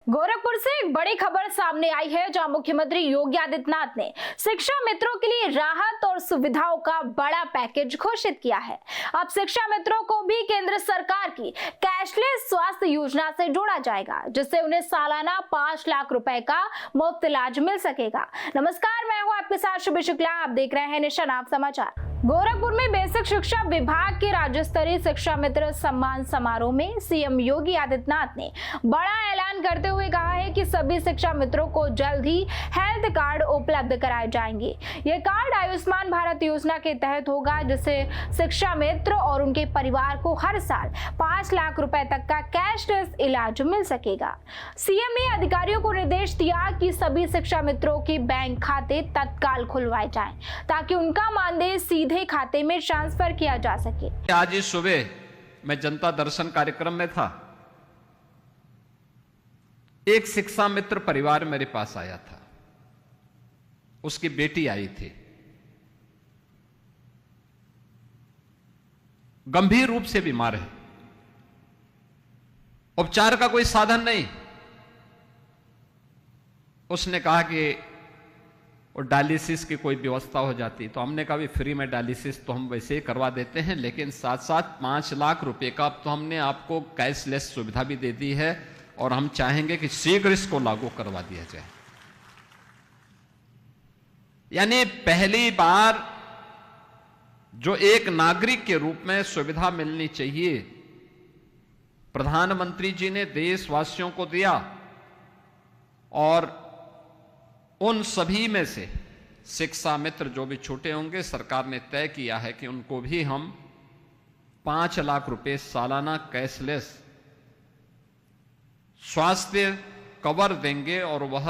गोरखपुर से एक बड़ी खबर सामने आई है, जहां मुख्यमंत्री योगी आदित्यनाथ ने शिक्षा मित्रों के लिए राहत और सुविधाओं का बड़ा पैकेज घोषित किया है। अब शिक्षा मित्रों को भी केंद्र सरकार की कैशलेस स्वास्थ्य योजना से जोड़ा जाएगा, जिससे उन्हें सालाना 5 लाख रुपए का मुफ्त इलाज मिल सकेगा। नमस्कार, मैं हूं आपके साथ शुभ शुक्ला। आप देख रहे हैं निशान आप समाचार। गोरखपुर में बेसिक शिक्षा विभाग के राज्य स्तरीय शिक्षा मित्र सम्मान समारोह में सीएम योगी आदित्यनाथ ने बड़ा ऐलान करते हुए कहा है कि सभी शिक्षा मित्रों को जल्द ही हेल्थ कार्ड उपलब्ध कराए जाएंगे। ये कार्ड आयुष्मान भारत योजना के तहत होगा, जिससे शिक्षा मित्र और उनके परिवार को हर साल 5 लाख रुपए तक का कैशलेस इलाज मिल सकेगा। सीएम ने अधिकारियों को निर्देश दिया कि सभी शिक्षा मित्रों के बैंक खाते तत्काल खुलवाए जाएं, ताकि उनका मानदेय सीधे खाते में ट्रांसफर किया जा सके। आज इस सुबह मैं जनता दर्शन कार्यक्रम में था। एक शिक्षा मित्र परिवार मेरे पास आया था, उसकी बेटी आई थी, गंभीर रूप से बीमार है, उपचार का कोई साधन नहीं। उसने कहा कि और डायलिसिस की कोई व्यवस्था हो जाती, तो हमने कहा भी फ्री में डायलिसिस तो हम वैसे ही करवा देते हैं, लेकिन साथ साथ 5 लाख रुपए का तो हमने आपको कैशलेस सुविधा भी दे दी है और हम चाहेंगे कि शीघ्र इसको लागू करवा दिया जाए। यानी पहली बार जो एक नागरिक के रूप में सुविधा मिलनी चाहिए, प्रधानमंत्री जी ने देशवासियों को दिया और उन सभी में से शिक्षा मित्र जो भी छूटे होंगे, सरकार ने तय किया है कि उनको भी हम 5 लाख रुपए सालाना कैशलेस स्वास्थ्य कवर देंगे और वह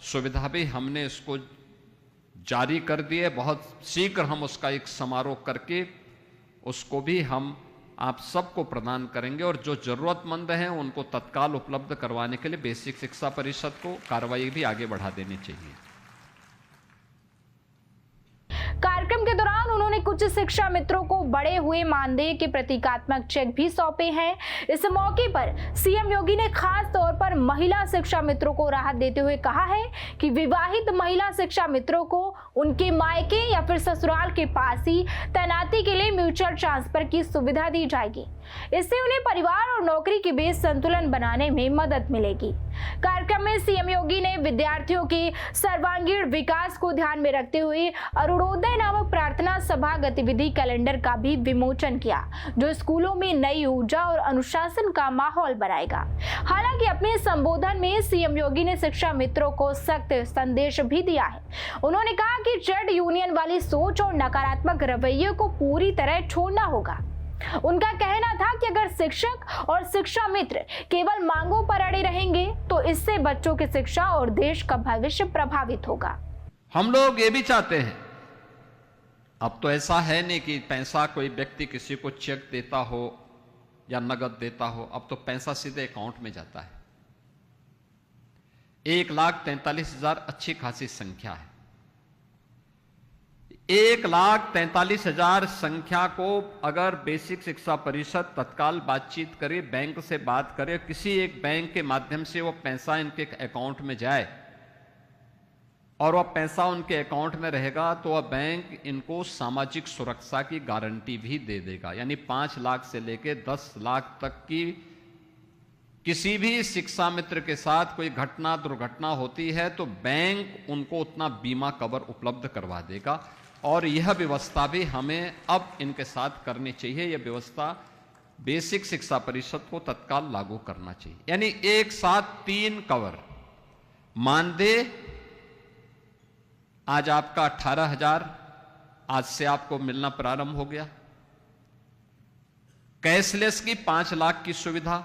सुविधा भी हमने इसको जारी कर दी है। बहुत शीघ्र हम उसका एक समारोह करके उसको भी हम आप सबको प्रदान करेंगे और जो जरूरतमंद हैं उनको तत्काल उपलब्ध करवाने के लिए बेसिक शिक्षा परिषद को कार्रवाई भी आगे बढ़ा देनी चाहिए। कार्यक्रम के दौरान उन्होंने कुछ शिक्षा मित्रों को बढ़े हुए मानदेय के प्रतीकात्मक चेक भी सौंपे हैं। इस मौके पर सीएम योगी ने खास तौर पर महिला शिक्षा मित्रों को राहत देते हुए कहा है कि विवाहित महिला शिक्षा मित्रों को उनके मायके या फिर ससुराल के पास ही तैनाती के लिए म्यूचुअल ट्रांसफर की सुविधा दी जाएगी। इससे उन्हें परिवार और नौकरी के बीच संतुलन बनाने में मदद मिलेगी। कार्यक्रम में सीएम योगी ने विद्यार्थियों के सर्वांगीण विकास को ध्यान में रखते हुए अरुणोदय नामक प्रार्थना सभा गतिविधि कैलेंडर का भी विमोचन किया, जो स्कूलों में नई ऊर्जा और अनुशासन का माहौल बनाएगा। हालांकि अपने संबोधन में सीएम योगी ने शिक्षा मित्रों को सख्त संदेश भी दिया है। उन्होंने कहा कि ट्रेड यूनियन वाली सोच और नकारात्मक रवैये को पूरी तरह छोड़ना होगा। उनका कहना था कि अगर शिक्षक और शिक्षा मित्र केवल मांगों पर अड़े रहेंगे तो इससे बच्चों की शिक्षा और देश का भविष्य प्रभावित होगा। हम लोग ये भी चाहते हैं, अब तो ऐसा है नहीं कि पैसा कोई व्यक्ति किसी को चेक देता हो या नगद देता हो, अब तो पैसा सीधे अकाउंट में जाता है। 1,43,000 अच्छी खासी संख्या है। 1,43,000 संख्या को अगर बेसिक शिक्षा परिषद तत्काल बातचीत करे, बैंक से बात करे, किसी एक बैंक के माध्यम से वो पैसा इनके अकाउंट में जाए और वह पैसा उनके अकाउंट में रहेगा, तो वह बैंक इनको सामाजिक सुरक्षा की गारंटी भी दे देगा। यानी 5 लाख से लेकर 10 लाख तक की किसी भी शिक्षा मित्र के साथ कोई घटना दुर्घटना होती है तो बैंक उनको उतना बीमा कवर उपलब्ध करवा देगा। और यह व्यवस्था भी हमें अब इनके साथ करनी चाहिए। यह व्यवस्था बेसिक शिक्षा परिषद को तत्काल लागू करना चाहिए। यानी एक साथ 3 कवर। मानदेय आज आपका 18,000 आज से आपको मिलना प्रारंभ हो गया। कैशलेस की 5 लाख की सुविधा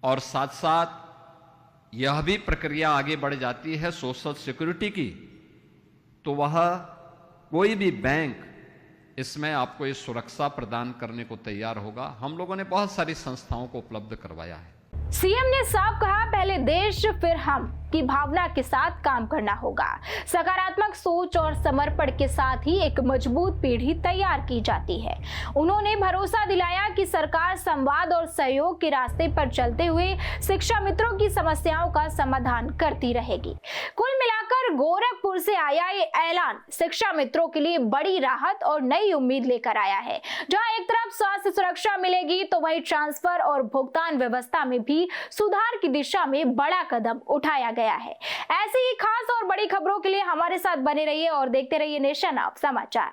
और साथ साथ यह भी प्रक्रिया आगे बढ़ जाती है सोशल सिक्योरिटी की, तो वह कोई भी बैंक इसमें आपको ये सुरक्षा प्रदान करने को तैयार होगा। हम लोगों ने बहुत सारी संस्थाओं को उपलब्ध करवाया है। सीएम ने साफ कहा, पहले देश फिर हम। की भावना के साथ काम करना होगा। सकारात्मक सोच और समर्पण के साथ ही एक मजबूत पीढ़ी तैयार की जाती है। उन्होंने भरोसा दिलाया कि सरकार संवाद और सहयोग के रास्ते पर चलते हुए शिक्षा मित्रों की समस्याओं का समाधान करती रहेगी। कुल मिलाकर गोरखपुर से आया ये ऐलान शिक्षा मित्रों के लिए बड़ी राहत और नई उम्मीद लेकर आया है। जहां एक तरफ स्वास्थ्य सुरक्षा मिलेगी तो वहीं ट्रांसफर और भुगतान व्यवस्था में भी सुधार की दिशा में बड़ा कदम उठाया गया है। ऐसी ही खास और बड़ी खबरों के लिए हमारे साथ बने रहिए और देखते रहिए नेशन अब समाचार।